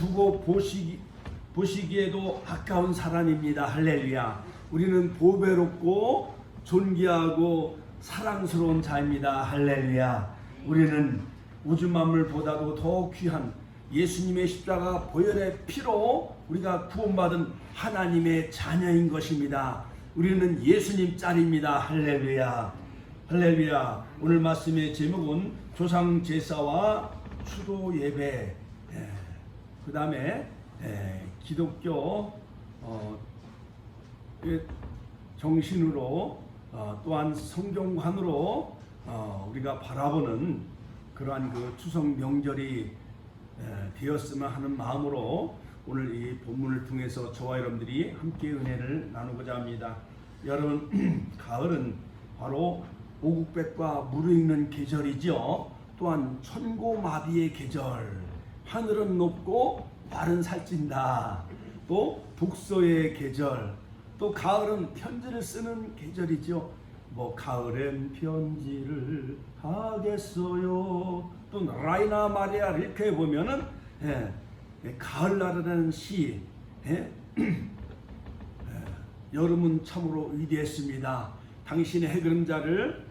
두고 보시기에도 아까운 사람입니다. 할렐루야. 우리는 보배롭고 존귀하고 사랑스러운 자입니다. 할렐루야. 우리는 우주 만물보다도 더 귀한 예수님의 십자가 보혈의 피로 우리가 구원받은 하나님의 자녀인 것입니다. 우리는 예수님 짤입니다. 할렐루야. 할렐루야. 오늘 말씀의 제목은 조상 제사와 추도 예배, 그 다음에 기독교 정신으로 또한 성경관으로 우리가 바라보는 그러한 그 추석 명절이 되었으면 하는 마음으로 오늘 이 본문을 통해서 저와 여러분들이 함께 은혜를 나누고자 합니다. 여러분, 가을은 바로 오국백과 무르익는 계절이죠. 또한 천고마비의 계절, 하늘은 높고 발은 살찐다. 또 독서의 계절, 또 가을은 편지를 쓰는 계절이죠. 뭐 가을엔 편지를 하겠어요. 또 라이나 마리아 릴케에 보면은 가을날이라는 시, 여름은 참으로 위대했습니다. 당신의 해그림자를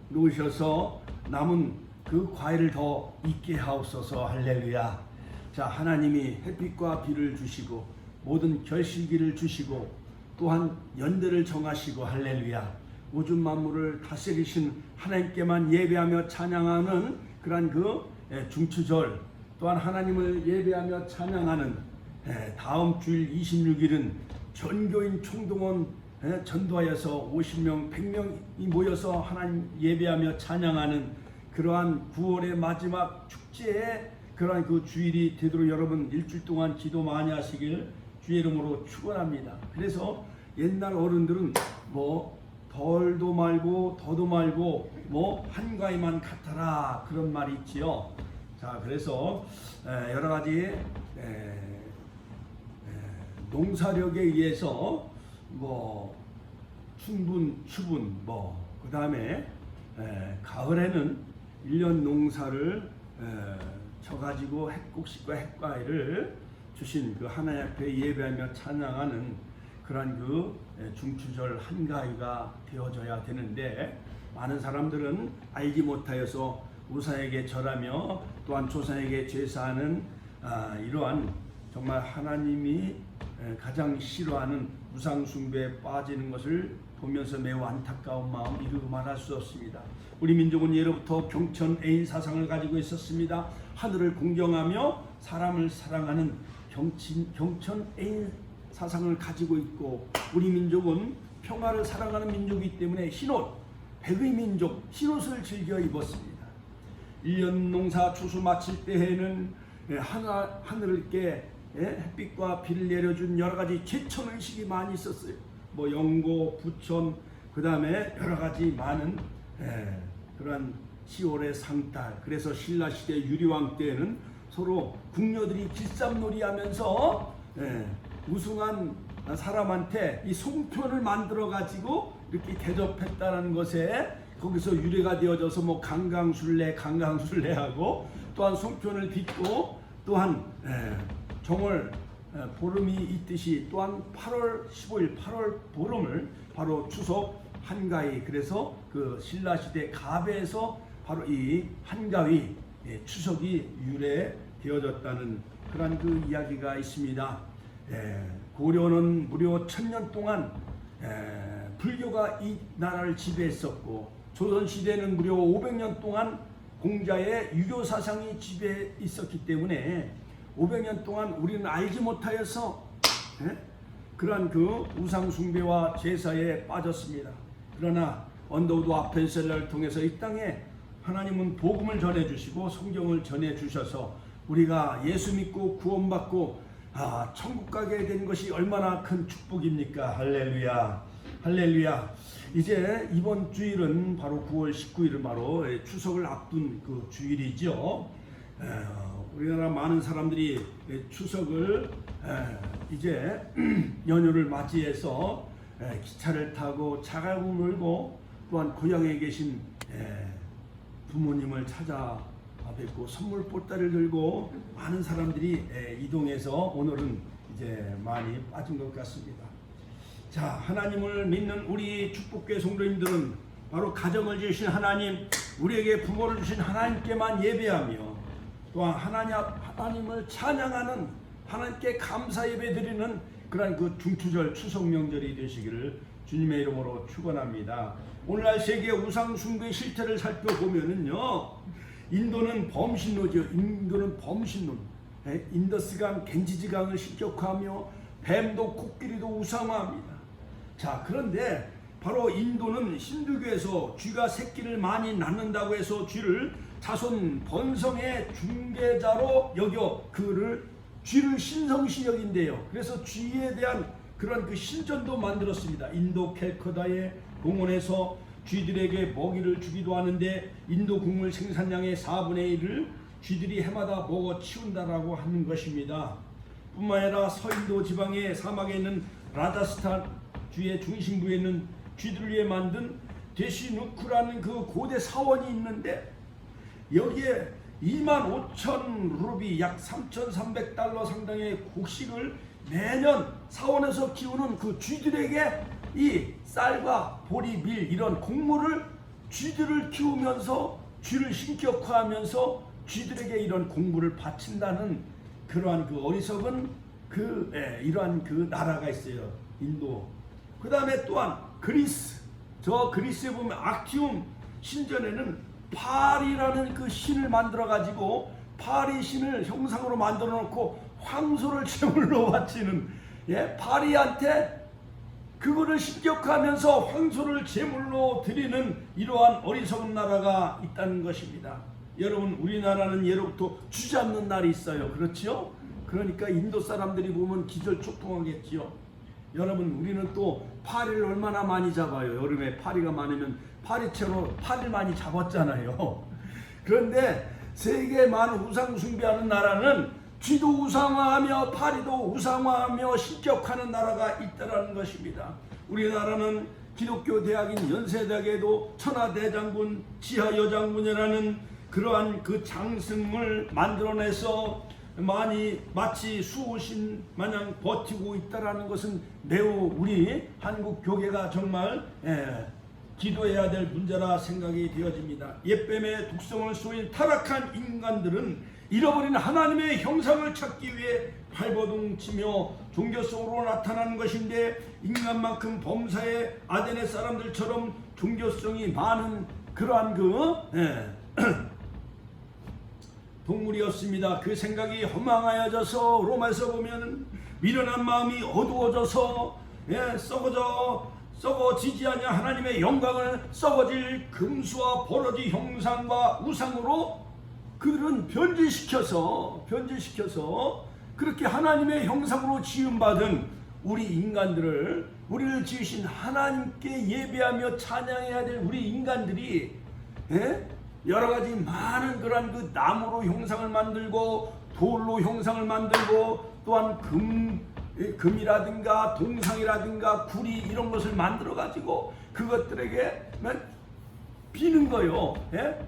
놓으셔서 남은 그 과일을 더 있게 하옵소서. 할렐루야. 자, 하나님이 햇빛과 비를 주시고 모든 결실기를 주시고 또한 연대를 정하시고, 할렐루야. 우주 만물을 다스리신 하나님께만 예배하며 찬양하는 그러한 그 중추절, 또한 하나님을 예배하며 찬양하는 다음 주일 26일은 전교인 총동원 전도하여서 50명, 100명이 모여서 하나님 예배하며 찬양하는 그러한 9월의 마지막 축제의 그러한 그 주일이 되도록 여러분 일주일 동안 기도 많이 하시길 주의 이름으로 축원합니다. 그래서 옛날 어른들은 뭐 덜도 말고 더도 말고 뭐 한가위만 같아라 그런 말이 있지요. 자, 그래서 여러 가지 농사력에 의해서 뭐 춘분, 추분, 뭐 그 다음에 가을에는 1년 농사를 쳐가지고 핵곡식과 핵과일을 주신 그 하나님 앞에 예배하며 찬양하는 그러한 그 중추절 한가위가 되어져야 되는데, 많은 사람들은 알지 못하여서 우상에게 절하며 또한 조상에게 제사하는 이러한 정말 하나님이 가장 싫어하는 우상 숭배에 빠지는 것을 보면서 매우 안타까운 마음 이루 말할 수 없습니다. 우리 민족은 예로부터 경천 애인 사상을 가지고 있었습니다. 하늘을 공경하며 사람을 사랑하는 경천 애인 사상을 가지고 있고, 우리 민족은 평화를 사랑하는 민족이기 때문에 흰옷, 백의 민족, 흰옷을 즐겨 입었습니다. 1년 농사 추수 마칠 때에는 하늘께 햇빛과 비를 내려준 여러 가지 제천 의식이 많이 있었어요. 뭐 영고, 부천, 그 다음에 여러 가지 많은 그러한 10월의 상달. 그래서 신라 시대 유리왕 때에는 서로 궁녀들이 길쌈놀이 하면서 우승한 사람한테 이 송편을 만들어 가지고 이렇게 대접했다는 것에 거기서 유래가 되어져서 뭐 강강술래하고 또한 송편을 빚고 또한 정월 보름이 있듯이 또한 8월 15일 8월 보름을 바로 추석 한가위, 그래서 그 신라시대 갑에서 바로 이 한가위 추석이 유래되어졌다는 그런 그 이야기가 있습니다. 고려는 무려 1000년 동안 불교가 이 나라를 지배했었고, 조선시대는 무려 500년 동안 공자의 유교 사상이 지배해 있었기 때문에 500년 동안 우리는 알지 못하여서 그러한 그 우상 숭배와 제사에 빠졌습니다. 그러나 언더우드 아펜셀러를 통해서 이 땅에 하나님은 복음을 전해주시고 성경을 전해주셔서 우리가 예수 믿고 구원받고 천국 가게 된 것이 얼마나 큰 축복입니까? 할렐루야. 할렐루야. 이제 이번 주일은 바로 9월 19일은 바로 추석을 앞둔 그 주일이죠. 우리나라 많은 사람들이 추석을 이제 연휴를 맞이해서 기차를 타고 자가용을 몰고 또한 고향에 계신 부모님을 찾아 뵙고 선물 보따리를 들고 많은 사람들이 이동해서 오늘은 이제 많이 빠진 것 같습니다. 자, 하나님을 믿는 우리 축복교회 성도님들은 바로 가정을 지으신 하나님, 우리에게 부모를 주신 하나님께만 예배하며 또한 하나님을 찬양하는, 하나님께 감사 예배 드리는 그러한 그 중추절 추석 명절이 되시기를 주님의 이름으로 축원합니다. 오늘날 세계 우상 숭배 실태를 살펴보면은요, 인도는 범신론이죠. 인도는 범신론. 인더스강, 겐지지강을 신격화하며 뱀도 코끼리도 우상화합니다. 자, 그런데 바로 인도는 힌두교에서 쥐가 새끼를 많이 낳는다고 해서 쥐를 자손 번성의 중개자로 여겨 쥐를 신성시 여긴대요. 그래서 쥐에 대한 그런 그 신전도 만들었습니다. 인도 캘커다의 공원에서 쥐들에게 먹이를 주기도 하는데 인도 곡물 생산량의 4분의 1을 쥐들이 해마다 먹어 치운다라고 하는 것입니다. 뿐만 아니라 서인도 지방의 사막에 있는 라자스탄 주의 중심부에 있는 쥐들을 위해 만든 데시누크라는 그 고대 사원이 있는데 여기에 25,000 루비 약 3,300달러 상당의 곡식을 매년 사원에서 키우는 그 쥐들에게 이 쌀과 보리, 밀 이런 곡물을 쥐들을 키우면서 쥐를 신격화하면서 쥐들에게 이런 곡물을 바친다는 그러한 그 어리석은 이러한 그 나라가 있어요. 인도. 그 다음에 또한 그리스. 저 그리스에 보면 악티움 신전에는 파리라는 그 신을 만들어 가지고 파리 신을 형상으로 만들어 놓고 황소를 제물로 바치는, 파리한테 그거를 신격화하면서 황소를 제물로 드리는 이러한 어리석은 나라가 있다는 것입니다. 여러분, 우리나라는 예로부터 쥐 잡는 날이 있어요. 그렇지요? 그러니까 인도 사람들이 보면 기절초풍하겠지요. 여러분, 우리는 또 파리를 얼마나 많이 잡아요. 여름에 파리가 많으면 파리채로 파리를 많이 잡았잖아요. 그런데 세계 많은 우상 숭배하는 나라는 쥐도 우상화하며 파리도 우상화하며 신격하는 나라가 있다는 것입니다. 우리나라는 기독교 대학인 연세대학에도 천하대장군, 지하여장군이라는 그러한 그 장승을 만들어내서 마치 수호신 마냥 버티고 있다는 것은 매우 우리 한국 교계가 정말 기도해야 될 문제라 생각이 되어집니다. 옛뱀의 독성을 쏘인 타락한 인간들은 잃어버린 하나님의 형상을 찾기 위해 발버둥치며 종교성으로 나타나는 것인데, 인간만큼 범사의 아덴의 사람들처럼 종교성이 많은 그러한 동물이었습니다. 그 생각이 허망하여져서 로마에서 보면 미련한 마음이 어두워져서 썩어지지 아니하 하나님의 영광을 썩어질 금수와 버러지 형상과 우상으로 그들은 변질시켜서 그렇게 하나님의 형상으로 지음받은 우리 인간들을, 우리를 지으신 하나님께 예배하며 찬양해야 될 우리 인간들이 여러가지 많은 그런 그 나무로 형상을 만들고 돌로 형상을 만들고 또한 금이라든가 동상이라든가 구리 이런 것을 만들어 가지고 그것들에게 비는 거요.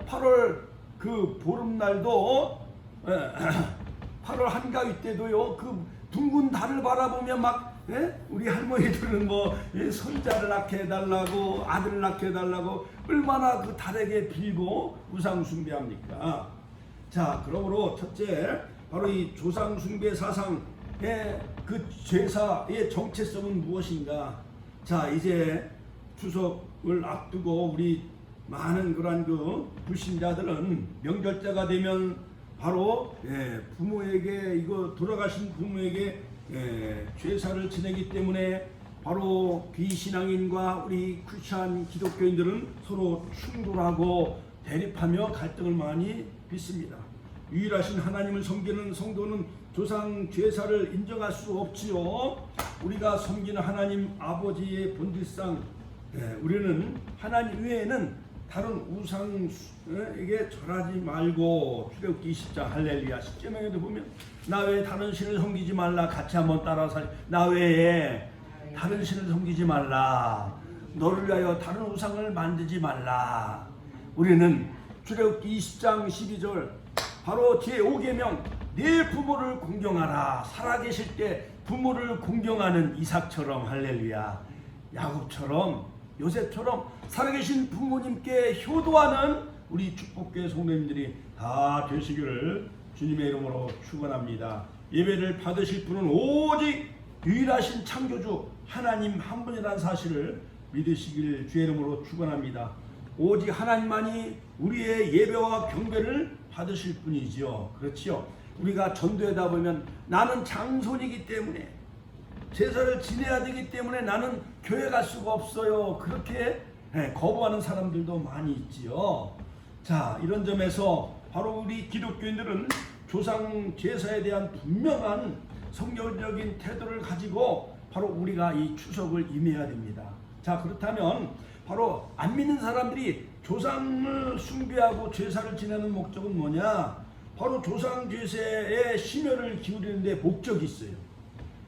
8월 그 보름날도 8월 한가위 때도요, 그 둥근 달을 바라보며 막 우리 할머니들은 뭐 손자를 낳게 해달라고, 아들을 낳게 해달라고 얼마나 그 달에게 빌고 우상 숭배합니까? 자, 그러므로 첫째, 바로 이 조상 숭배 사상의 그 제사의 정체성은 무엇인가? 자, 이제 추석을 앞두고 우리 많은 그런 그 불신자들은 명절때가 되면 바로 부모에게, 돌아가신 부모에게 제사를 지내기 때문에 바로 비신앙인과 우리 크리스찬 기독교인들은 서로 충돌하고 대립하며 갈등을 많이 빚습니다. 유일하신 하나님을 섬기는 성도는 조상 제사를 인정할 수 없지요. 우리가 섬기는 하나님 아버지의 본질상 우리는 하나님 외에는 다른 우상에게 절하지 말고, 출애굽기 20장 할렐루야 10제명에도 보면 나 외에 다른 신을 섬기지 말라. 같이 한번 따라서 나 외에 다른 신을 섬기지 말라. 너를 위하여 다른 우상을 만들지 말라. 우리는 출애굽기 20장 12절 바로 제5계명 네 부모를 공경하라. 살아계실 때 부모를 공경하는 이삭처럼 할렐루야. 야곱처럼 요셉처럼 살아계신 부모님께 효도하는 우리 축복교회 성도님들이 다 되시기를 주님의 이름으로 축원합니다. 예배를 받으실 분은 오직 유일하신 창조주 하나님 한 분이라는 사실을 믿으시길 주의 이름으로 축원합니다. 오직 하나님만이 우리의 예배와 경배를 받으실 분이지요. 그렇지요. 우리가 전도하다 보면 나는 장손이기 때문에 제사를 지내야 되기 때문에 나는 교회 갈 수가 없어요. 그렇게 거부하는 사람들도 많이 있지요. 자, 이런 점에서 바로 우리 기독교인들은 조상 제사에 대한 분명한 성경적인 태도를 가지고 바로 우리가 이 추석을 임해야 됩니다. 자, 그렇다면 바로 안 믿는 사람들이 조상을 숭배하고 제사를 지내는 목적은 뭐냐? 바로 조상 제사에 심혈을 기울이는 데 목적이 있어요.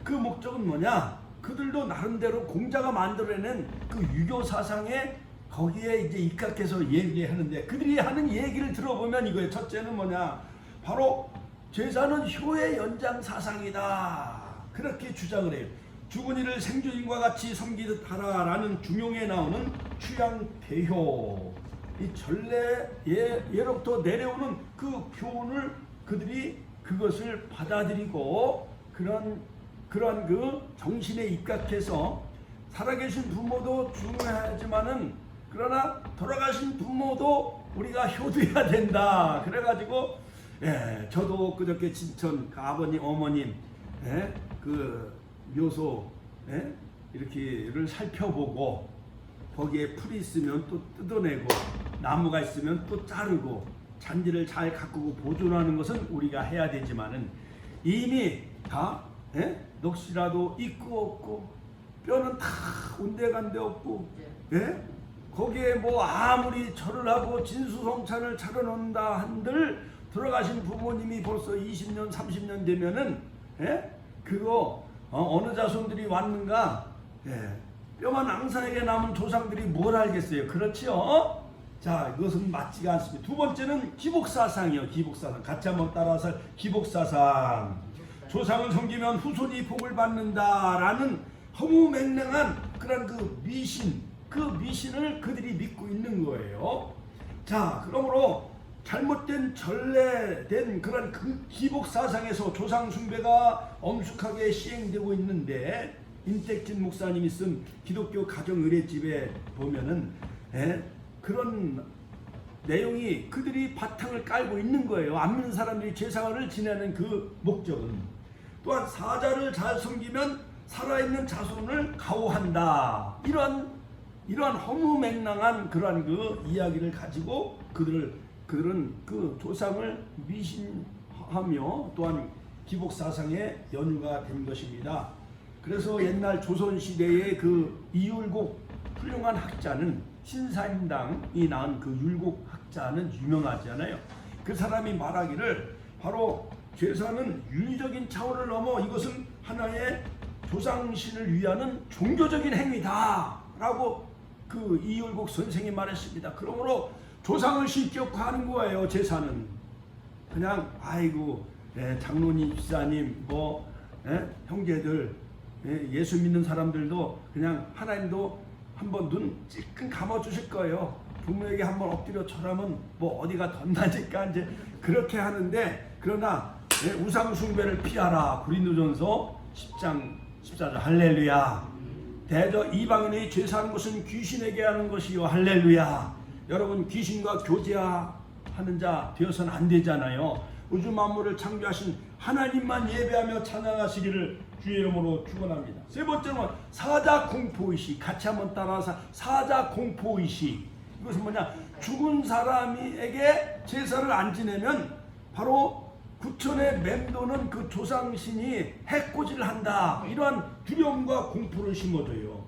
그 목적은 뭐냐? 그들도 나름대로 공자가 만들어낸 그 유교 사상에 거기에 이제 입각해서 얘기하는데 그들이 하는 얘기를 들어보면 이거예요. 첫째는 뭐냐? 바로 제사는 효의 연장 사상이다. 그렇게 주장을 해요. 죽은 이를 생존인과 같이 섬기듯 하라라는 중용에 나오는 취향대효. 이 전례예로부터 내려오는 그 교훈을 그들이 그것을 받아들이고 그러한 그 정신에 입각해서 살아계신 부모도 중요하지만은 그러나 돌아가신 부모도 우리가 효도해야 된다. 그래가지고 저도 그저께 진천 그 아버님 어머님 그 묘소 이렇게를 살펴보고 거기에 풀이 있으면 또 뜯어내고 나무가 있으면 또 자르고 잔디를 잘 가꾸고 보존하는 것은 우리가 해야 되지만은 이미 다 넋이라도 있고 없고 뼈는 다 온데간데 없고 거기에 뭐 아무리 절을 하고 진수성찬을 차려놓는다 한들 돌아가신 부모님이 벌써 20년 30년 되면은 그거 어느 자손들이 왔는가 뼈만 앙상하게 남은 조상들이 뭘 알겠어요. 그렇지요? 자, 이것은 맞지가 않습니다. 두 번째는 기복사상이요. 기복사상. 같이 한번 따라서 기복사상. 조상을 섬기면 후손이 복을 받는다라는 허무맹랑한 그런 그 미신, 그 미신을 그들이 믿고 있는 거예요. 자, 그러므로 잘못된 전래된 그런 그 기복사상에서 조상 숭배가 엄숙하게 시행되고 있는데 임택진 목사님이 쓴 기독교 가정의례집에 보면은 그런 내용이 그들이 바탕을 깔고 있는 거예요. 안 믿는 사람들이 제사를 지내는 그 목적은 또한 사자를 잘 섬기면 살아있는 자손을 가호한다. 이러한 허무맹랑한 그러한 그 이야기를 가지고 그들은 그 조상을 미신하며 또한 기복사상의 연유가 된 것입니다. 그래서 옛날 조선시대의 그 이율곡 훌륭한 학자는 신사임당이 낳은 그 율곡 학자는 유명하잖아요. 그 사람이 말하기를 바로 제사는 윤리적인 차원을 넘어 이것은 하나의 조상신을 위하는 종교적인 행위다 라고 그 이율곡 선생이 말했습니다. 그러므로 조상을 신격화하는 거예요. 제사는 그냥 아이고 장로님 집사님 뭐 형제들 예수 믿는 사람들도 그냥 하나님도 한번 눈 찔끔 감아주실 거예요. 부모에게 한번 엎드려 절하면 뭐 어디가 덧나니까 이제 그렇게 하는데 그러나 우상 숭배를 피하라. 고린도전서 10장 14절 할렐루야. 대저 이방인의 제사하는 것은 귀신에게 하는 것이요 할렐루야. 여러분 귀신과 교제하는 자 되어서는 안 되잖아요. 우주 만물을 창조하신 하나님만 예배하며 찬양하시기를 주의 이름으로 축원합니다. 세 번째는 사자 공포의식. 같이 한번 따라서 사자 공포의식. 이것은 뭐냐? 죽은 사람에게 제사를 안 지내면 바로 구천에 맴도는 그 조상신이 해코지를 한다. 이러한 두려움과 공포를 심어줘요.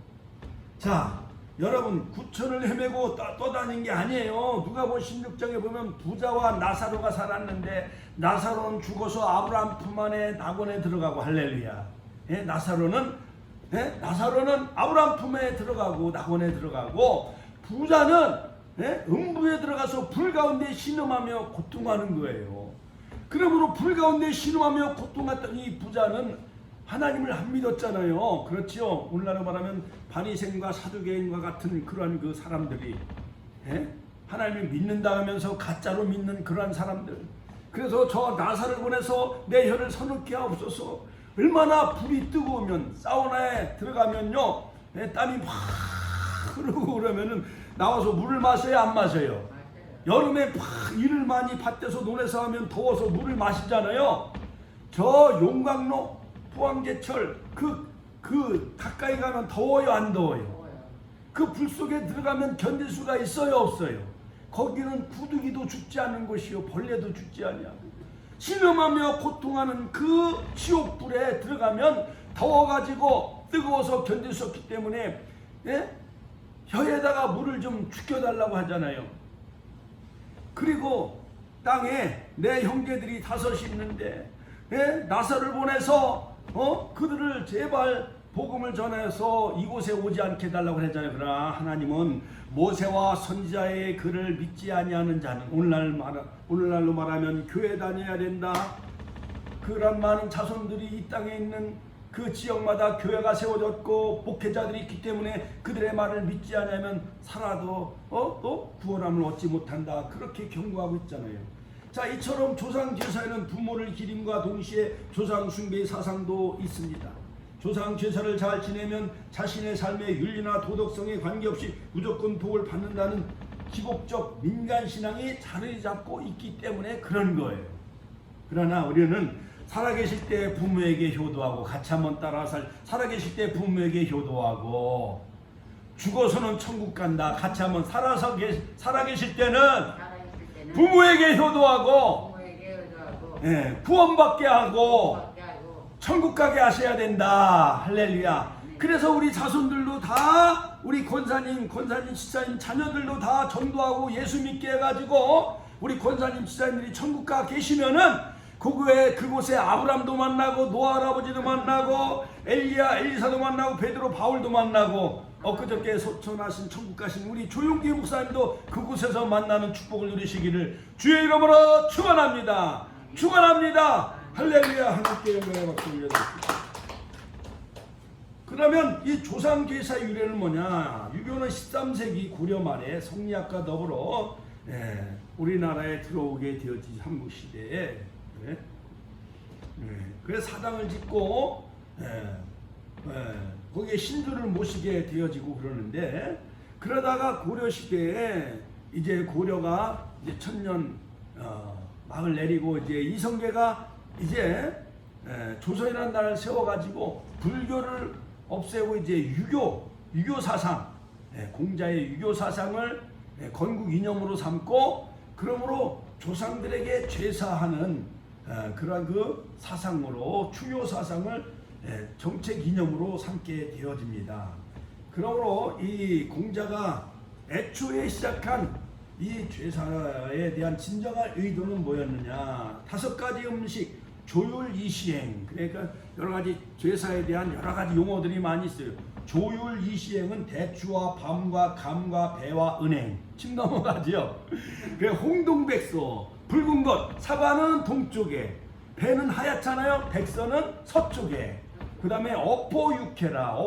자, 여러분 구천을 헤매고 떠다닌 게 아니에요. 누가복음 16장에 보면 부자와 나사로가 살았는데 나사로는 죽어서 아브라함 품 안에 낙원에 들어가고 할렐루야. 나사로는 아브라함 품에 들어가고 낙원에 들어가고 부자는 음부에 들어가서 불 가운데 신음하며 고통하는 거예요. 그러므로 불 가운데 신음하며 고통했던 이 부자는 하나님을 안 믿었잖아요. 그렇죠? 오늘날로 말하면 바리새인과 사두개인과 같은 그러한 그 사람들이 하나님을 믿는다 하면서 가짜로 믿는 그러한 사람들. 그래서 저 나사를 보내서 내 혀를 서늘케 하옵소서. 얼마나 불이 뜨거우면 사우나에 들어가면요 땀이 막 흐르고 그러면은 나와서 물을 마셔야 안 마셔요? 여름에 막 이를 많이 밭에서 논에서 하면 더워서 물을 마시잖아요. 저 용광로 포항제철 그 가까이 가면 더워요 안 더워요? 그 불 속에 들어가면 견딜 수가 있어요 없어요? 거기는 구더기도 죽지 않는 곳이요 벌레도 죽지 아니하고 신음하며 고통하는 그 지옥불에 들어가면 더워가지고 뜨거워서 견딜 수 없기 때문에 혀에다가 물을 좀 죽여달라고 하잖아요. 그리고 땅에 내 형제들이 다섯이 있는데 나사를 보내서 그들을 제발 복음을 전해서 이곳에 오지 않게 해달라고 했잖아요. 그러나 하나님은 모세와 선지자의 글을 믿지 아니하는 자는 오늘날로 말하면 교회 다녀야 된다. 그런 많은 자손들이 이 땅에 있는 그 지역마다 교회가 세워졌고 목회자들이 있기 때문에 그들의 말을 믿지 않으면 살아도 또 구원함을 얻지 못한다. 그렇게 경고하고 있잖아요. 자, 이처럼 조상 제사에는 부모를 기림과 동시에 조상 숭배의 사상도 있습니다. 조상 제사를 잘 지내면 자신의 삶의 윤리나 도덕성에 관계없이 무조건 복을 받는다는 기복적 민간신앙이 자리 잡고 있기 때문에 그런 거예요. 그러나 우리는 살아계실 때 부모에게 효도하고 같이 한번 따라 살아계실 때 부모에게 효도하고 죽어서는 천국 간다. 같이 한번 살아계실 때는 부모에게 효도하고 구원받게 하고 천국 가게 하셔야 된다. 할렐루야. 그래서 우리 자손들도 다 우리 권사님, 집사님 자녀들도 다 전도하고 예수 믿게 해가지고 우리 권사님, 집사님들이 천국 가 계시면은 그곳에 아브람도 만나고 노아 할아버지도 만나고 엘리야, 엘리사도 만나고 베드로, 바울도 만나고 엊그저께 소천하신 천국 가신 우리 조용기 목사님도 그곳에서 만나는 축복을 누리시기를 주의 이름으로 축원합니다. 축원합니다. 할렐루야. 하나님께 영광의 박수 올려드립니다. 그러면 이 조상 제사 유래는 뭐냐? 유교는 13세기 고려 말에 성리학과 더불어 우리나라에 들어오게 되어진 삼국시대에 그래서 사당을 짓고 거기에 신들을 모시게 되어지고 그러는데, 그러다가 고려 시대에 이제 고려가 이제 천년 막을 내리고 이제 이성계가 이제 조선이라는 나라를 세워가지고 불교를 없애고 이제 유교 사상, 공자의 유교 사상을 건국 이념으로 삼고, 그러므로 조상들에게 제사하는 그러한 그 사상으로 추요 사상을 정책 이념으로 삼게 되어집니다. 그러므로 이 공자가 애초에 시작한 이 제사에 대한 진정한 의도는 뭐였느냐? 5가지 음식, 조율이시행. 그러니까 여러 가지 제사에 대한 여러 가지 용어들이 많이 있어요. 조율이시행은 대추와 밤과 감과 배와 은행. 침 넘어가죠. 그 홍동백서, 붉은 것, 사과는 동쪽에, 배는 하얗잖아요. 백서는 서쪽에. 그 다음에 어포육해라.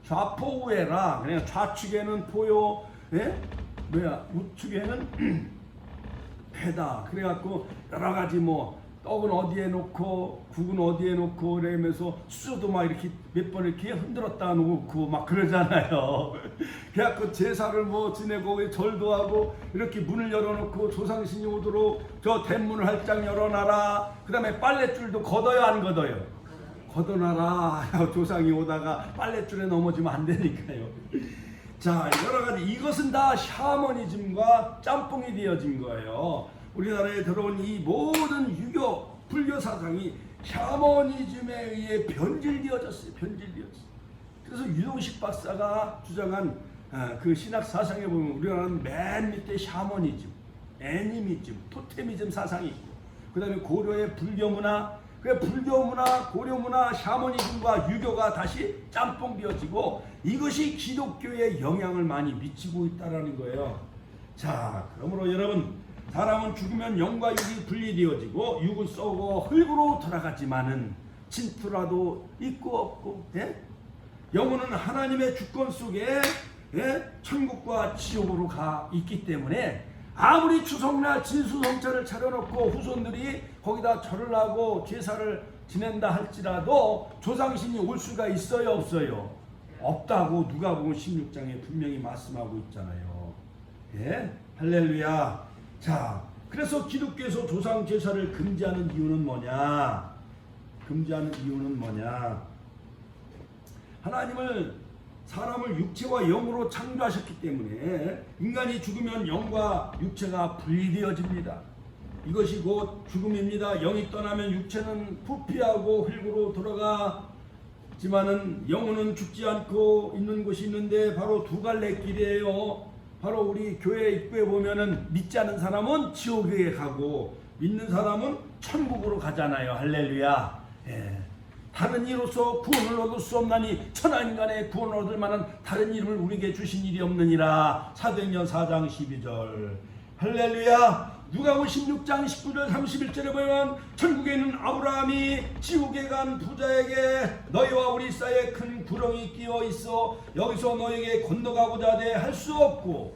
좌포우해라. 그냥 좌측에는 포요, 우측에는 배다. 그래갖고 여러 가지 떡은 어디에 놓고 국은 어디에 놓고 그러면서 수저도 막 이렇게 몇 번 이렇게 흔들었다 놓고 막 그러잖아요. 그래갖고 제사를 지내고 절도 하고 이렇게 문을 열어놓고 조상신이 오도록 저 대문을 활짝 열어놔라. 그 다음에 빨랫줄도 걷어요 안 걷어요? 걷어놔라. 조상이 오다가 빨랫줄에 넘어지면 안 되니까요. 자, 여러 가지 이것은 다 샤머니즘과 짬뽕이 되어진 거예요. 우리나라에 들어온 이 모든 유교, 불교 사상이 샤머니즘에 의해 변질되어졌어요. 그래서 유동식 박사가 주장한 그 신학 사상에 보면 우리나라는 맨 밑에 샤머니즘, 애니미즘, 토테미즘 사상이 있고, 그 다음에 고려의 불교 문화, 그 그 불교 문화, 고려 문화, 샤머니즘과 유교가 다시 짬뽕 되어지고 이것이 기독교에 영향을 많이 미치고 있다라는 거예요. 자, 그러므로 여러분, 사람은 죽으면 영과 육이 분리되어지고 육은 썩어 흙으로 돌아가지만은 진토라도 있고 없고, 예? 영혼은 하나님의 주권 속에, 예? 천국과 지옥으로 가 있기 때문에 아무리 추석날 진수성찬을 차려놓고 후손들이 거기다 절을 하고 제사를 지낸다 할지라도 조상신이 올 수가 있어요, 없어요? 없다고 누가복음 16장에 분명히 말씀하고 있잖아요. 예? 할렐루야. 자, 그래서 기독교에서 조상 제사를 금지하는 이유는 뭐냐? 금지하는 이유는 뭐냐? 하나님을 사람을 육체와 영으로 창조하셨기 때문에 인간이 죽으면 영과 육체가 분리되어집니다. 이것이 곧 죽음입니다. 영이 떠나면 육체는 부패하고 흙으로 돌아가지만은 영혼은 죽지 않고 있는 곳이 있는데 바로 두 갈래 길이에요. 바로 우리 교회 입구에 보면은 믿지 않는 사람은 지옥에 가고 믿는 사람은 천국으로 가잖아요. 할렐루야. 예. 다른 이로서 구원을 얻을 수 없나니 천하인간의 구원을 얻을 만한 다른 이름을 우리에게 주신 일이 없느니라. 사도행전 4장 12절. 할렐루야. 누가복음 16장 19절 31절에 보면 천국에 있는 아브라함이 지옥에 간 부자에게 너희와 우리 사이에 큰 구렁이 끼어 있어 여기서 너에게 건너가고자 하되 할 수 없고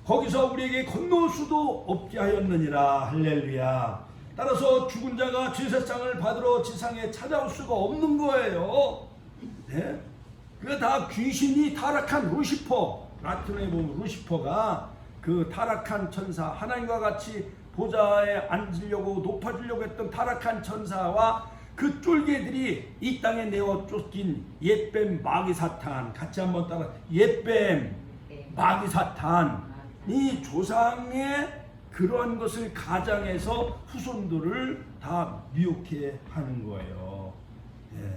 거기서 우리에게 건너올 수도 없게 하였느니라. 할렐루야. 따라서 죽은 자가 제사장을 받으러 지상에 찾아올 수가 없는 거예요. 네? 그게 다 귀신이 타락한 루시퍼, 라틴어에 보면 루시퍼가 그 타락한 천사, 하나님과 같이 보좌에 앉으려고 높아지려고 했던 타락한 천사와 그 쫄개들이 이 땅에 내어 쫓긴 옛뱀 마귀 사탄, 같이 한번 따라, 옛뱀 마귀 사탄이 조상의 그러한 것을 가장해서 후손들을 다 미혹해 하는 거예요. 예.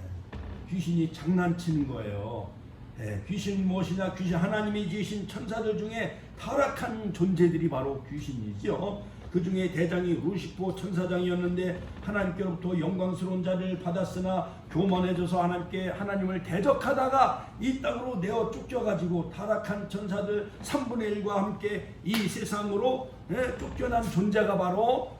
귀신이 장난치는 거예요. 예. 귀신 무엇이냐? 귀신, 하나님이 지으신 천사들 중에 타락한 존재들이 바로 귀신이죠. 그 중에 대장이 루시퍼 천사장이었는데 하나님께로부터 영광스러운 자리를 받았으나 교만해져서 하나님을 대적하다가 이 땅으로 내어 쫓겨가지고 타락한 천사들 3분의 1과 함께 이 세상으로 쫓겨난 존재가 바로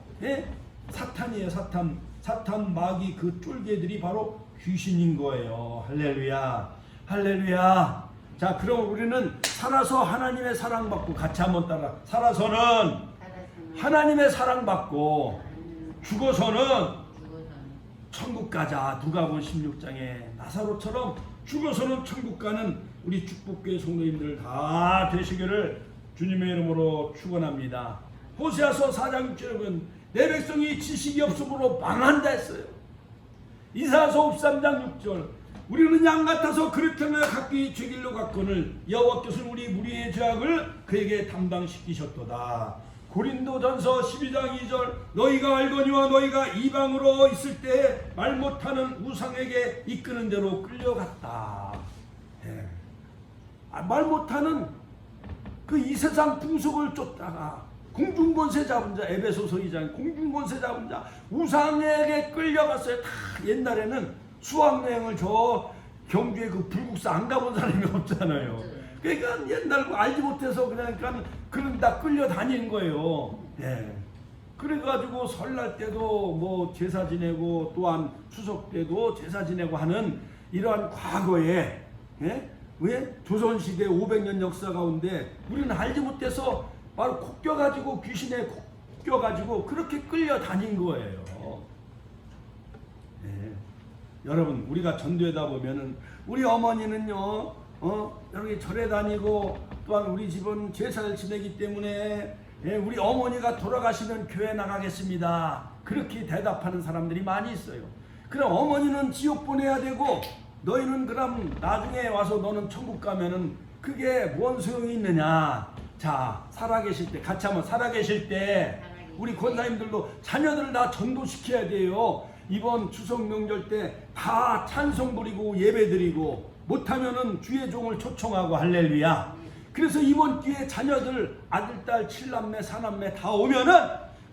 사탄이에요. 사탄 마귀 그 쫄개들이 바로 귀신인 거예요. 할렐루야. 할렐루야. 자, 그럼 우리는 살아서 하나님의 사랑받고, 같이 한번 따라, 살아서는 하나님의 사랑받고 죽어서는 천국 가자. 누가복음 16장에 나사로처럼 죽어서는 천국 가는 우리 축복교회 성도님들 다 되시기를 주님의 이름으로 축원합니다. 호세아서 4장 6절은 내 백성이 지식이 없으므로 망한다 했어요. 이사야서 53장 6절 우리는 양 같아서 그릇하며 각기 죄 길로 갔거늘 여호와께서는 우리 무리의 죄악을 그에게 담당시키셨도다. 고린도전서 12장 2절 너희가 알거니와 너희가 이방으로 있을 때 말 못하는 우상에게 이끄는 대로 끌려갔다. 예. 말 못하는 그 이 세상 풍속을 쫓다가 공중권세 잡은 자, 에베소서 2장 공중권세 잡은 자 우상에게 끌려갔어요. 다 옛날에는 수학여행을 저 경주에 그 불국사 안 가본 사람이 없잖아요. 그러니까 옛날 알지 못해서 그러니까 다 끌려다니는 거예요. 예. 그래가지고 설날 때도 뭐 제사 지내고 또한 추석 때도 제사 지내고 하는 이러한 과거에, 예? 왜? 조선시대 500년 역사 가운데 우리는 알지 못해서 바로 콕 껴가지고 귀신에 콕 껴가지고 그렇게 끌려다닌 거예요. 예. 여러분, 우리가 전도하다 보면은 우리 어머니는요, 여기 절에 다니고 또한 우리 집은 제사를 지내기 때문에 우리 어머니가 돌아가시면 교회 나가겠습니다. 그렇게 대답하는 사람들이 많이 있어요. 그럼 어머니는 지옥 보내야 되고 너희는 그럼 나중에 와서 너는 천국 가면은 그게 뭔 소용이 있느냐. 자, 살아계실 때, 같이 한번 살아계실 때 우리 권사님들도 자녀들을 다 전도시켜야 돼요. 이번 추석 명절 때 다 찬송 부리고 예배 드리고 못하면은 주의 종을 초청하고 할렐루야. 그래서 이번 기회에 자녀들 아들, 딸, 7남매, 4남매 다 오면은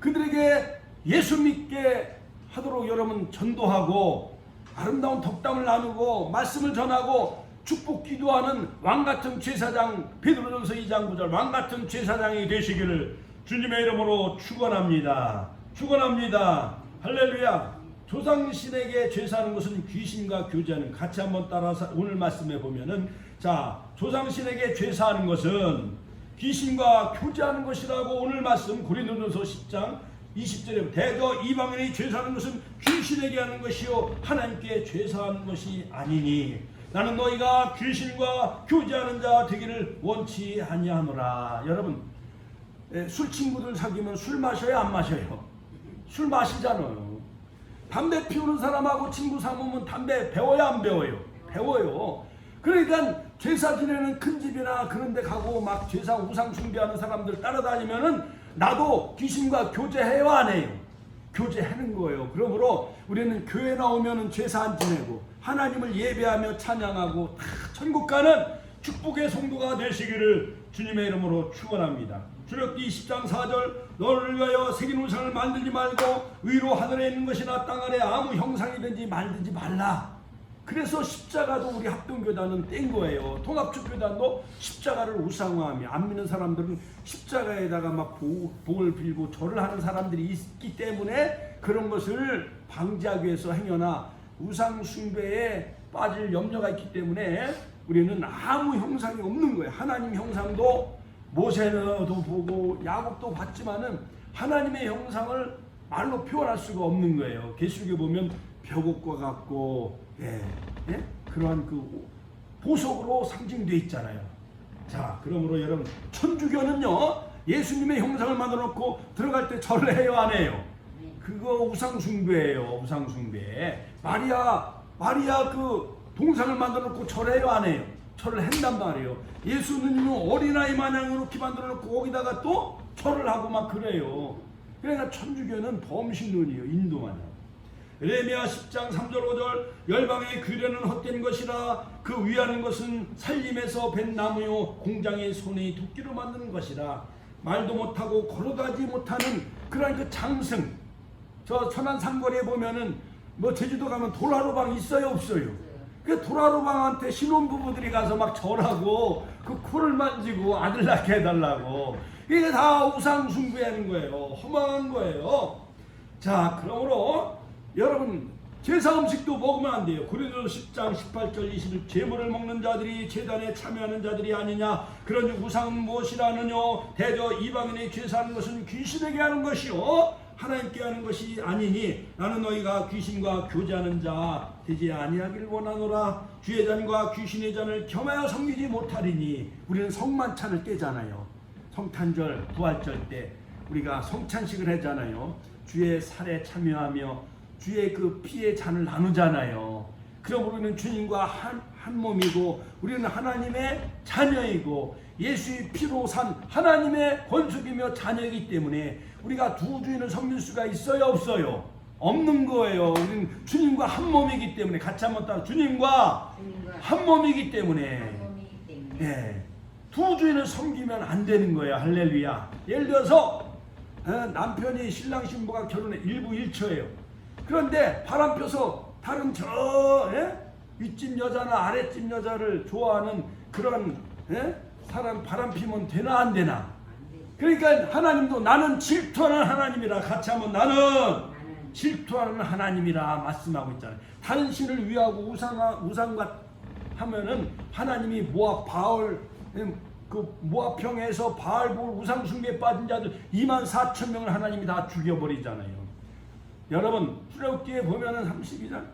그들에게 예수 믿게 하도록 여러분 전도하고 아름다운 덕담을 나누고 말씀을 전하고 축복 기도하는 왕같은 제사장, 베드로전서 2장 9절 왕같은 제사장이 되시기를 주님의 이름으로 축원합니다. 축원합니다. 할렐루야. 조상신에게 제사하는 것은 귀신과 교제하는, 같이 한번 따라서 오늘 말씀해 보면은, 자, 조상신에게 제사하는 것은 귀신과 교제하는 것이라고 오늘 말씀 고린도전서 10장 20절에 대저 이방인이 제사하는 것은 귀신에게 하는 것이요 하나님께 제사하는 것이 아니니 나는 너희가 귀신과 교제하는 자 되기를 원치 아니하노라. 여러분, 술 친구들 사귀면 술 마셔요, 안 마셔요? 술 마시잖아요. 담배 피우는 사람하고 친구 삼으면 담배 배워요, 안 배워요? 배워요. 그러니까 제사 지내는 큰 집이나 그런 데 가고 막 제사 우상 숭배하는 사람들 따라다니면은 나도 귀신과 교제해요, 안 해요? 교제하는 거예요. 그러므로 우리는 교회 나오면은 제사 안 지내고 하나님을 예배하며 찬양하고 다 천국 가는 축복의 성도가 되시기를 주님의 이름으로 축원합니다. 출애굽기 10장 4절 너를 위하여 새긴 우상을 만들지 말고 위로 하늘에 있는 것이나 땅 아래 아무 형상이든지 만들지 말라. 그래서 십자가도 우리 합동교단은 뗀 거예요. 통합축교단도 십자가를 우상화하며 안 믿는 사람들은 십자가에다가 막 복을 빌고 절을 하는 사람들이 있기 때문에 그런 것을 방지하기 위해서 행여나 우상 숭배에 빠질 염려가 있기 때문에 우리는 아무 형상이 없는 거예요. 하나님 형상도 모세도 보고 야곱도 봤지만은 하나님의 형상을 말로 표현할 수가 없는 거예요. 계시록에 보면 벽옥과 같고 그러한 그 보석으로 상징되어 있잖아요. 자, 그러므로 여러분 천주교는요 예수님의 형상을 만들어 놓고 들어갈 때 절을 해요, 안 해요? 그거 우상 숭배예요. 우상 숭배. 마리아 그 동상을 만들어 놓고 절해요, 안 해요? 절을 한단 말이에요. 예수는 어린아이 마냥 이렇게 만들어 놓고 거기다가 또 절을 하고 막 그래요. 그러니까 천주교는 범신론이에요. 인도 마냥. 에레미야 10장 3절 5절 열방의 규례는 헛된 것이라 그 위하는 것은 살림에서 벤 나무요 공장의 손이 도끼로 만드는 것이라. 말도 못하고 걸어가지 못하는 그런 그 장승. 저 천안 삼거리에 보면은 뭐 제주도 가면 도라로방 있어요, 없어요? 그 도라로방한테 신혼부부들이 가서 막 절하고 그 코를 만지고 아들 낳게 해달라고. 이게 다 우상 숭배하는 거예요. 허망한 거예요. 자, 그러므로 여러분 제사 음식도 먹으면 안 돼요. 고린도서 10장 18절 20절 제물을 먹는 자들이 제단에 참여하는 자들이 아니냐. 그러니 우상은 무엇이라느뇨. 대저 이방인의 제사하는 것은 귀신에게 하는 것이요 하나님께 하는 것이 아니니 나는 너희가 귀신과 교제하는 자 되지 아니하기를 원하노라. 주의 잔과 귀신의 잔을 겸하여 섬기지 못하리니. 우리는 성만찬을 떼잖아요. 성탄절 부활절 때 우리가 성찬식을 하잖아요. 주의 살에 참여하며 주의 그 피의 잔을 나누잖아요. 그럼 우리는 주님과 한 몸이고 우리는 하나님의 자녀이고 예수의 피로 산 하나님의 권속이며 자녀이기 때문에 우리가 두 주인을 섬길 수가 있어요, 없어요? 없는 거예요. 우리는 주님과 한 몸이기 때문에. 같이 한번 따라. 주님과 한 몸이기 때문에. 네. 두 주인을 섬기면 안 되는 거예요. 할렐루야. 예를 들어서 남편이 신랑 신부가 결혼해 일부 일처예요. 그런데 바람 펴서 다른 윗집 여자나 아랫집 여자를 좋아하는 그런 사람 바람 피면 되나 안 되나? 그러니까 하나님도 나는 질투하는 하나님이라. 같이 한번 나는 질투하는 하나님이라 말씀하고 있잖아요. 다른 신을 위하고 우상과 하면은 하나님이 모압 바알 그 모압평에서 바알볼 우상 숭배에 빠진 자들 24,000명을 하나님이 다 죽여버리잖아요. 여러분 출애굽기에 보면은 32장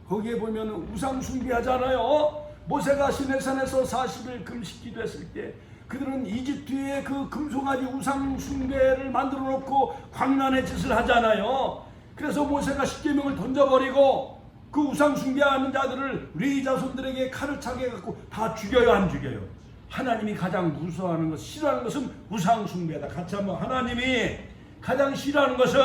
거기에 보면은 우상 숭배하잖아요. 모세가 시내산에서 40일 금식 기도했을 때 그들은 이집트의 그 금송아지 우상 숭배를 만들어 놓고 광란의 짓을 하잖아요. 그래서 모세가 십계명을 던져버리고 그 우상 숭배하는 자들을 레위 자손들에게 칼을 차게 해갖고 다 죽여요, 안 죽여요? 하나님이 가장 무서워하는 것, 싫어하는 것은 우상 숭배다. 같이 한번. 하나님이 가장 싫어하는 것은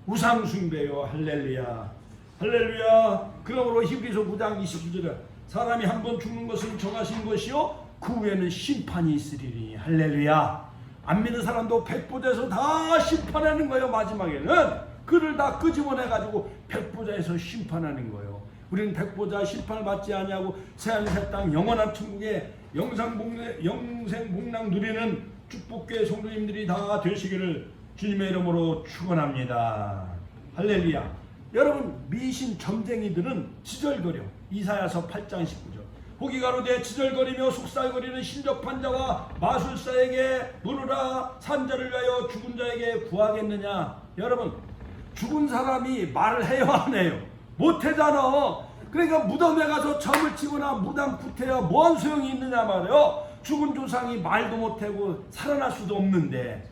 우상 숭배요. 할렐루야. 할렐루야. 그러므로 히브리서 9장 29절에 사람이 한 번 죽는 것은 정하신 것이요 그 후에는 심판이 있으리니. 할렐루야. 안 믿는 사람도 백보대에서 다 심판하는 거예요. 마지막에는 그를 다 끄집어내가지고 백보자에서 심판하는 거예요. 우리는 백보자 심판을 받지 아니하고 새하늘 새 땅 영원한 천국에 영생복락 누리는 축복교회 성도님들이 다 되시기를 주님의 이름으로 축원합니다. 할렐루야. 여러분, 미신 점쟁이들은 지절거려. 이사야서 8장 19절. 혹이 가로되 지절거리며 속살거리는 신접한 자와 마술사에게 물으라. 산자를 위하여 죽은 자에게 구하겠느냐. 여러분, 죽은 사람이 말을 해요 안 해요? 못하잖아. 그러니까 무덤에 가서 점을 치거나 무당 구태야 뭔 소용이 있느냐 말이요. 죽은 조상이 말도 못하고 살아날 수도 없는데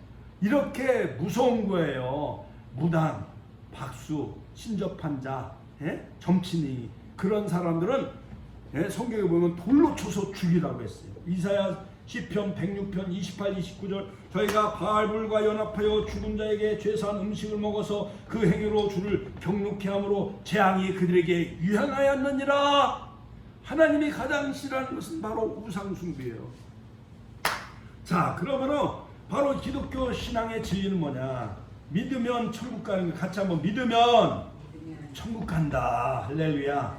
이렇게 무서운 거예요. 무당, 박수, 신접한 자, 점치니 그런 사람들은 성경에 보면 돌로 쳐서 죽이라고 했어요. 이사야 시편 106편 28, 29절 저희가 바알불과 연합하여 죽은 자에게 죄사한 음식을 먹어서 그 행위로 주를 경록케 함으로 재앙이 그들에게 유행하였느니라. 하나님이 가장 싫어하는 것은 바로 우상숭배예요. 자, 그러면은 바로 기독교 신앙의 진리는 뭐냐? 믿으면 천국 가는 거. 같이 한번 믿으면 천국 간다. 할렐루야.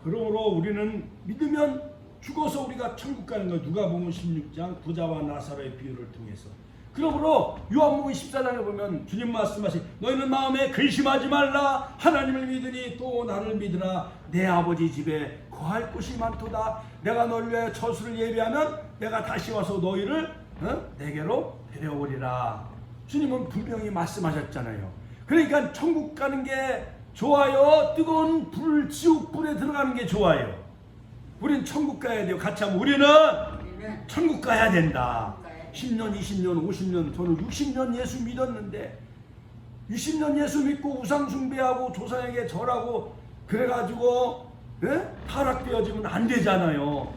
그러므로 우리는 믿으면 죽어서 우리가 천국 가는 거. 누가복음 16장 부자와 나사로의 비유를 통해서. 그러므로 요한복음 14장에 보면 주님 말씀하신 너희는 마음에 근심하지 말라. 하나님을 믿으니 또 나를 믿으라. 내 아버지 집에 거할 곳이 많도다. 내가 너를 위하여 처소를 예비하면 내가 다시 와서 너희를 내게로 데려오리라. 주님은 분명히 말씀하셨잖아요. 그러니까 천국 가는 게 좋아요? 뜨거운 불, 지옥 불에 들어가는 게 좋아요? 우리는 천국 가야 돼요. 같이 하면 우리는 천국 가야 된다. 10년, 20년, 50년, 저는 60년 예수 믿었는데 60년 예수 믿고 우상 숭배하고 조상에게 절하고 그래가지고 타락되어지면 안 되잖아요.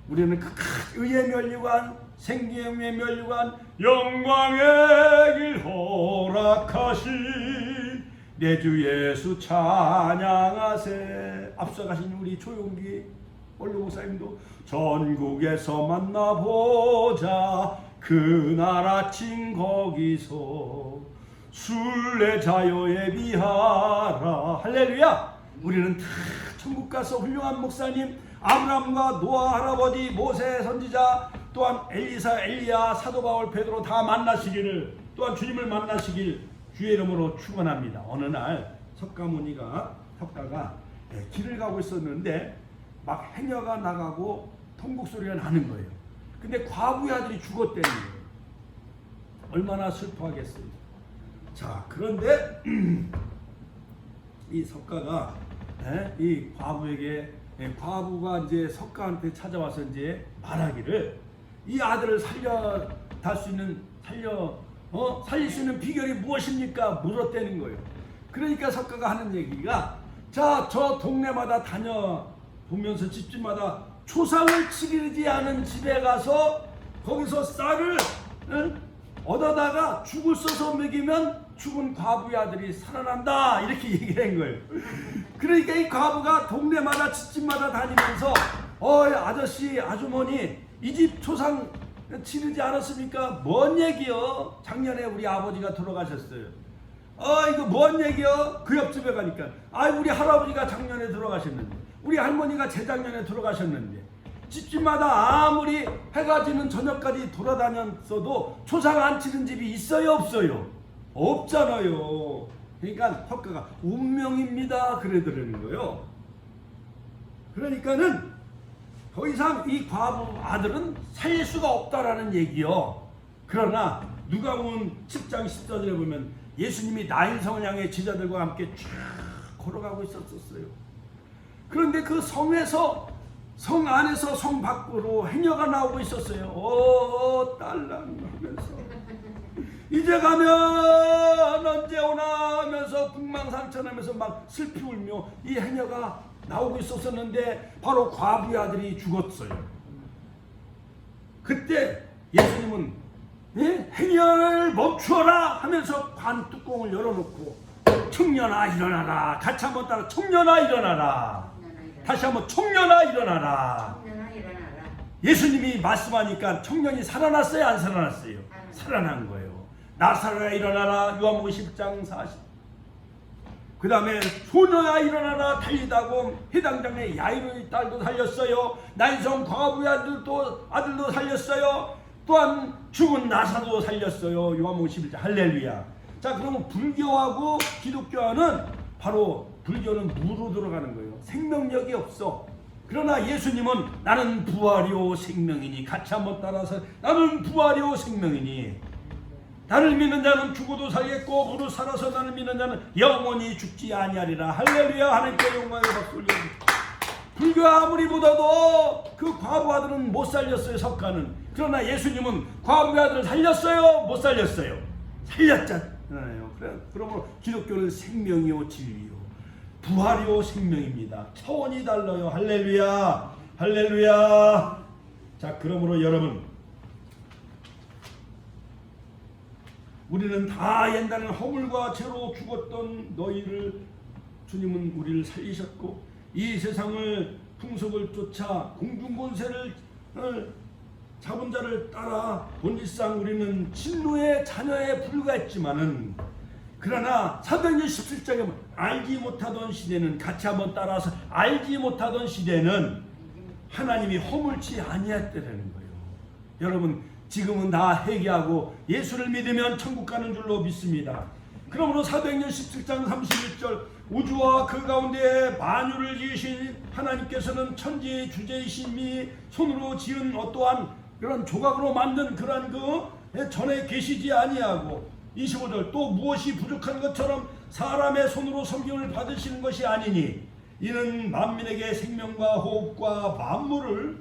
우리는 그 의의 면류관, 생명의 면류관, 영광의 길 허락하신 내 주 예수 찬양하세. 앞서가신 우리 조용기 원로 목사님도 전국에서 만나보자 그날 아침 거기서 순례자여 예비하라. 할렐루야. 우리는 다 천국 가서 훌륭한 목사님 아브라함과 노아 할아버지 모세 선지자 또한 엘리사 엘리야 사도 바울 베드로 다 만나시기를 또한 주님을 만나시길 주의 이름으로 축원합니다. 어느 날 석가가 길을 가고 있었는데 막 해녀가 나가고 통곡 소리가 나는 거예요. 근데 과부의 아들이 죽었다는 거예요. 얼마나 슬퍼하겠어요. 자, 그런데 이 석가가 이 과부에게 과부가 이제 석가한테 찾아와서 이제 말하기를 이 아들을 살릴 수 있는 비결이 무엇입니까? 물었다는 거예요. 그러니까 석가가 하는 얘기가 자, 저 동네마다 다녀보면서 집집마다 초상을 치르지 않은 집에 가서 거기서 쌀을 얻어다가 죽을 써서 먹이면 죽은 과부의 아들이 살아난다. 이렇게 얘기한 거예요. 그러니까 이 과부가 동네마다 집집마다 다니면서 아저씨 아주머니 이 집 초상 치르지 않았습니까? 뭔 얘기요? 작년에 우리 아버지가 돌아가셨어요. 이거 뭔 얘기요? 그 옆집에 가니까 우리 할아버지가 작년에 돌아가셨는데 우리 할머니가 재작년에 돌아가셨는데 집집마다 아무리 해가 지는 저녁까지 돌아다녔어도 초상 안 치른 집이 있어요? 없어요? 없잖아요. 그러니까 석가가 운명입니다 그러더라는 거예요. 그러니까는 더 이상 이 과부 아들은 살릴 수가 없다라는 얘기요. 그러나 누가복음 10장 14절에 보면 예수님이 나인성을 향해 제자들과 함께 쫙 걸어가고 있었어요. 그런데 그 성 안에서 성 밖으로 해녀가 나오고 있었어요. 딸랑 하면서 이제 가면 언제 오나 하면서 궁망상천하면서 막 슬피 울며 이 해녀가 나오고 있었는데 바로 과부의 아들이 죽었어요. 그때 예수님은 해녀를 멈추어라 하면서 관 뚜껑을 열어놓고 청년아 일어나라. 같이 한번 따라 청년아 일어나라. 다시 한번 청년아 일어나라. 예수님이 말씀하니까 청년이 살아났어요? 안 살아났어요? 살아난 거예요. 나사로야 일어나라. 요한복음 10장 40. 그 다음에 소녀야 일어나라. 달리다고 해당장의 야이로의 딸도 살렸어요. 난성 과부의 아들도 살렸어요. 또한 죽은 나사도 살렸어요. 요한복음 11장. 할렐루야. 자, 그러면 불교하고 기독교와는 바로 불교는 무로 들어가는 거예요. 생명력이 없어. 그러나 예수님은 나는 부활이요 생명이니, 같이 한번 따라서 나는 부활이요 생명이니, 나를 믿는 자는 죽어도 살겠고 무릇 살아서 나를 믿는 자는 영원히 죽지 아니하리라. 할렐루야. 하나님께 영광의 박수 올려드립니다. 불교 아무리 보다도 그 과부 아들은 못 살렸어요. 석가는. 그러나 예수님은 과부 아들을 살렸어요? 못 살렸어요? 살렸잖아요. 그러므로 기독교는 생명이요 진리요 부활이요 생명입니다. 차원이 달라요. 할렐루야. 할렐루야. 자, 그러므로 여러분, 우리는 다 옛날에 허물과 죄로 죽었던 너희를 주님은 우리를 살리셨고, 이 세상을 풍속을 쫓아 공중권세를 잡은 자를 따라 본질상 우리는 진노의 자녀에 불과했지만은, 그러나 사도행전 17장에 알지 못하던 시대는, 같이 한번 따라서 알지 못하던 시대는 하나님이 허물치 아니했다는 거예요. 여러분, 지금은 다 회개하고 예수를 믿으면 천국 가는 줄로 믿습니다. 그러므로 사도행전 17장 31절, 우주와 그 가운데 만유를 지으신 하나님께서는 천지의 주제이심이 손으로 지은 어떠한 그런 조각으로 만든 그러한 그 전에 계시지 아니하고, 25절, 또 무엇이 부족한 것처럼 사람의 손으로 섬김을 받으시는 것이 아니니 이는 만민에게 생명과 호흡과 만물을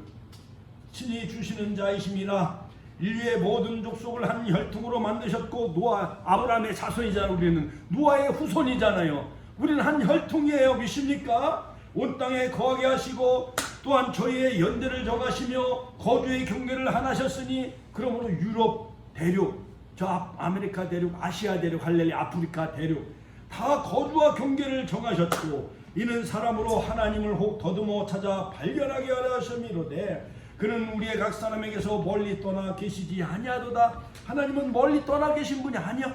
친히 주시는 자이심이라. 인류의 모든 족속을 한 혈통으로 만드셨고, 노아, 아브라함의 자손이잖아요. 우리는 노아의 후손이잖아요. 우리는 한 혈통이에요. 믿습니까? 온 땅에 거하게 하시고 또한 저희의 연대를 정하시며 거주의 경계를 하나셨으니, 그러므로 유럽 대륙, 저 아메리카 대륙, 아시아 대륙, 할렐루야, 아프리카 대륙 다 거주와 경계를 정하셨고, 이는 사람으로 하나님을 혹 더듬어 찾아 발견하게 하려 하심이로되 그는 우리의 각 사람에게서 멀리 떠나 계시지 아니하도다. 하나님은 멀리 떠나 계신 분이 아니야.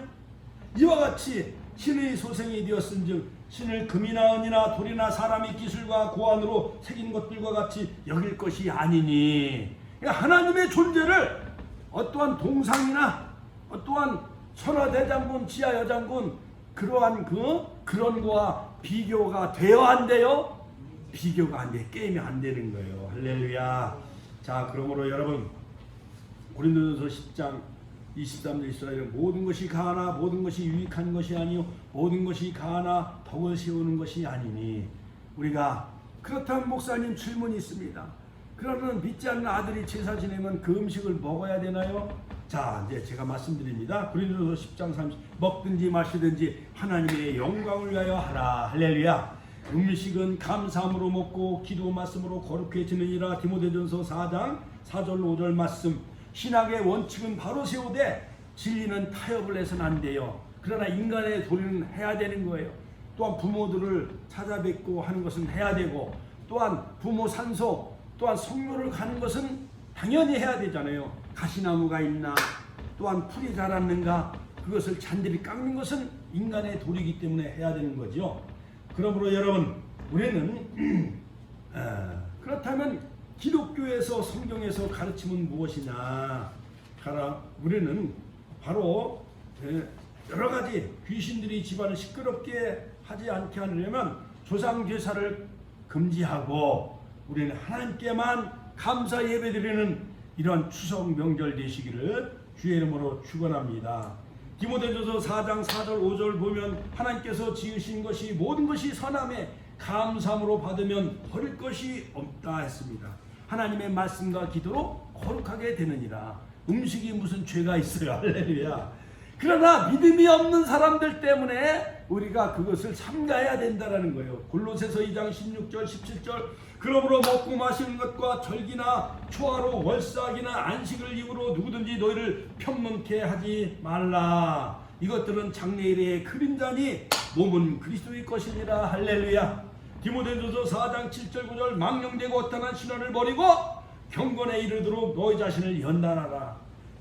이와 같이 신의 소생이 되었은즉 신을 금이나 은이나 돌이나 사람의 기술과 고안으로 새긴 것들과 같이 여길 것이 아니니, 그러니까 하나님의 존재를 어떠한 동상이나 어떠한 천하대장군, 지하여장군 그러한 그런 거와 비교가 되어 안 돼요? 비교가 안 돼. 게임이 안 되는 거예요. 할렐루야. 자, 그러므로 여러분, 고린도전서 10장 23절 이스라엘 모든 것이 가하나 모든 것이 유익한 것이 아니요 모든 것이 가하나 덕을 세우는 것이 아니니. 우리가 그렇다면 목사님 질문이 있습니다. 그러면 믿지 않는 아들이 제사 지내면 그 음식을 먹어야 되나요? 자, 이제 제가 말씀드립니다. 고린도전서 10장 30, 먹든지 마시든지 하나님의 영광을 위하여 하라. 할렐루야. 음식은 감사함으로 먹고 기도 말씀으로 거룩해지느니라. 디모데전서 4장 4절 5절 말씀. 신학의 원칙은 바로 세우되 진리는 타협을 해서는 안 돼요. 그러나 인간의 도리는 해야 되는 거예요. 또한 부모들을 찾아뵙고 하는 것은 해야 되고, 또한 부모 산소, 또한 성묘를 가는 것은 당연히 해야 되잖아요. 가시나무가 있나, 또한 풀이 자랐는가, 그것을 잔디를 깎는 것은 인간의 도리이기 때문에 해야 되는 거죠. 그러므로 여러분, 우리는 그렇다면 기독교에서 성경에서 가르침은 무엇이냐? 우리는 바로 여러 가지 귀신들이 집안을 시끄럽게 하지 않게 하려면 조상 제사를 금지하고 우리는 하나님께만 감사 예배드리는 이러한 추석 명절 되시기를 주의 이름으로 축원합니다. 디모데전서 4장 4절 5절 보면 하나님께서 지으신 것이 모든 것이 선함에 감사함으로 받으면 버릴 것이 없다 했습니다. 하나님의 말씀과 기도로 거룩하게 되느니라. 음식이 무슨 죄가 있어요. 할렐루야. 그러나 믿음이 없는 사람들 때문에 우리가 그것을 삼가해야 된다는 거예요. 골로새서 2장 16절 17절 그러므로 먹고 마시는 것과 절기나 초하루 월삭이나 안식을 이유로 누구든지 너희를 편문케 하지 말라. 이것들은 장래일의 그림자니 몸은 그리스도의 것이니라. 할렐루야. 디모데전서 4장 7절 9절 망령되고 어떠한 신화를 버리고 경건에 이르도록 너희 자신을 연단하라.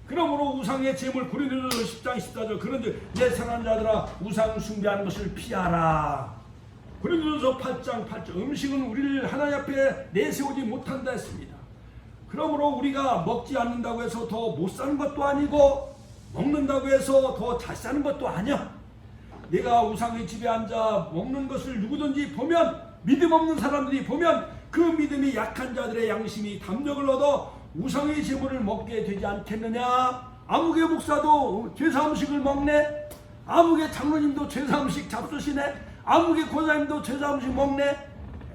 그러므로 우상의 제물 고린도전서 10장 14절 그런데 내 사랑하는 자들아 우상 숭배하는 것을 피하라. 고린도전서 8장 8절 음식은 우리를 하나님 앞에 내세우지 못한다 했습니다. 그러므로 우리가 먹지 않는다고 해서 더 못 사는 것도 아니고 먹는다고 해서 더 잘 사는 것도 아니야. 내가 우상의 집에 앉아 먹는 것을 누구든지 보면 믿음 없는 사람들이 보면 그 믿음이 약한 자들의 양심이 담력을 얻어 우상의 제물을 먹게 되지 않겠느냐. 아무개 목사도 제사 음식을 먹네. 아무개 장로님도 제사 음식 잡수시네. 아무개 권사님도 제사 음식 먹네.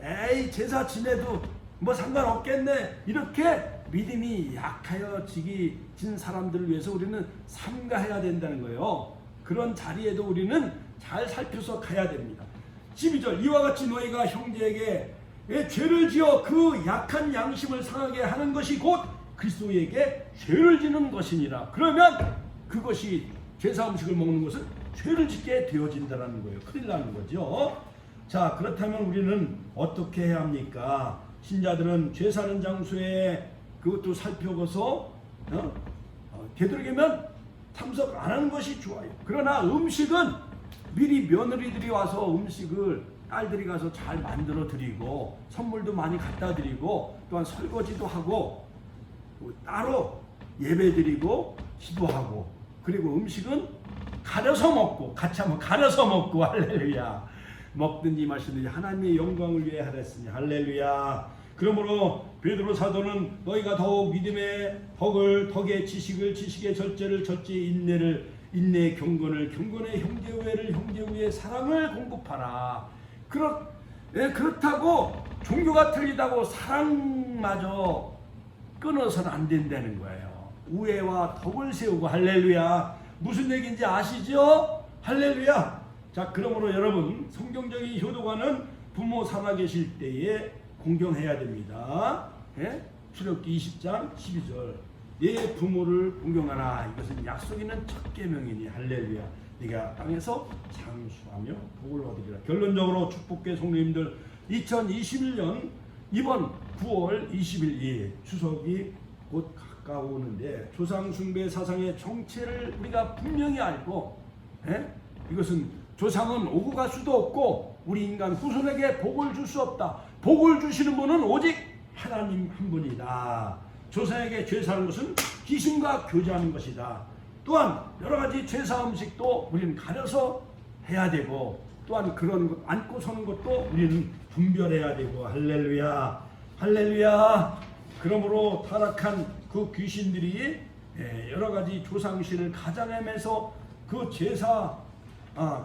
에이 제사 지내도 뭐 상관없겠네. 이렇게 믿음이 약하여진 사람들을 위해서 우리는 삼가해야 된다는 거예요. 그런 자리에도 우리는 잘 살펴서 가야 됩니다. 12절 이와 같이 너희가 형제에게 죄를 지어 그 약한 양심을 상하게 하는 것이 곧 그리스도에게 죄를 지는 것이니라. 그러면 그것이 제사 음식을 먹는 것은 죄를 짓게 되어진다는 거예요. 큰일 나는 거죠. 자 그렇다면 우리는 어떻게 해야 합니까? 신자들은 죄 사는 장소에 그것도 살펴보서 되도록이면 참석 안 하는 것이 좋아요. 그러나 음식은 미리 며느리들이 와서 음식을 딸들이 가서 잘 만들어 드리고 선물도 많이 갖다 드리고 또한 설거지도 하고 따로 예배 드리고 기도하고 그리고 음식은 가려서 먹고 같이 한번 가려서 먹고 할렐루야. 먹든지 마시든지 하나님의 영광을 위해 하랬으니 할렐루야. 그러므로 베드로 사도는 너희가 더욱 믿음의 덕의 지식을 지식의 절제를 절제 인내의 경건을 경건의 형제우애를 형제우애의 사랑을 공급하라. 그렇다고 종교가 틀리다고 사랑마저 끊어서는 안 된다는 거예요. 우애와 덕을 세우고 할렐루야. 무슨 얘기인지 아시죠? 할렐루야. 자 그러므로 여러분 성경적인 효도관은 부모 살아계실 때에 공경해야 됩니다. 출애굽기 20장 12절 내 부모를 공경하라. 이것은 약속 있는 첫 계명이니 할렐루야. 네가 땅에서 장수하며 복을 얻으리라. 결론적으로 축복계 성도님들 2021년 이번 9월 20일 추석이 곧 가까우는데 조상 숭배 사상의 정체를 우리가 분명히 알고 이것은 조상은 오고 갈 수도 없고 우리 인간 후손에게 복을 줄 수 없다. 복을 주시는 분은 오직 하나님 한 분이다. 조상에게 제사하는 것은 귀신과 교제하는 것이다. 또한 여러 가지 제사 음식도 우리는 가려서 해야 되고 또한 그런 것 안고 서는 것도 우리는 분별해야 되고 할렐루야. 할렐루야. 그러므로 타락한 그 귀신들이 여러 가지 조상신을 가장하면서 그 제사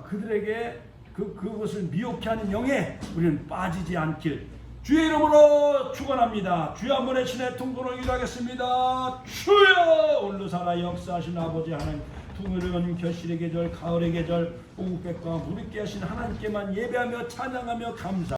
그들에게 그것을 미혹해 하는 영에 우리는 빠지지 않길 주의 이름으로 축원합니다. 주여 한 번의 신의 통도를 기도하겠습니다. 주여 올로 살아 역사하신 아버지 하나님 풍요로운 결실의 계절 가을의 계절 오국백과 무르게 하신 하나님께만 예배하며 찬양하며 감사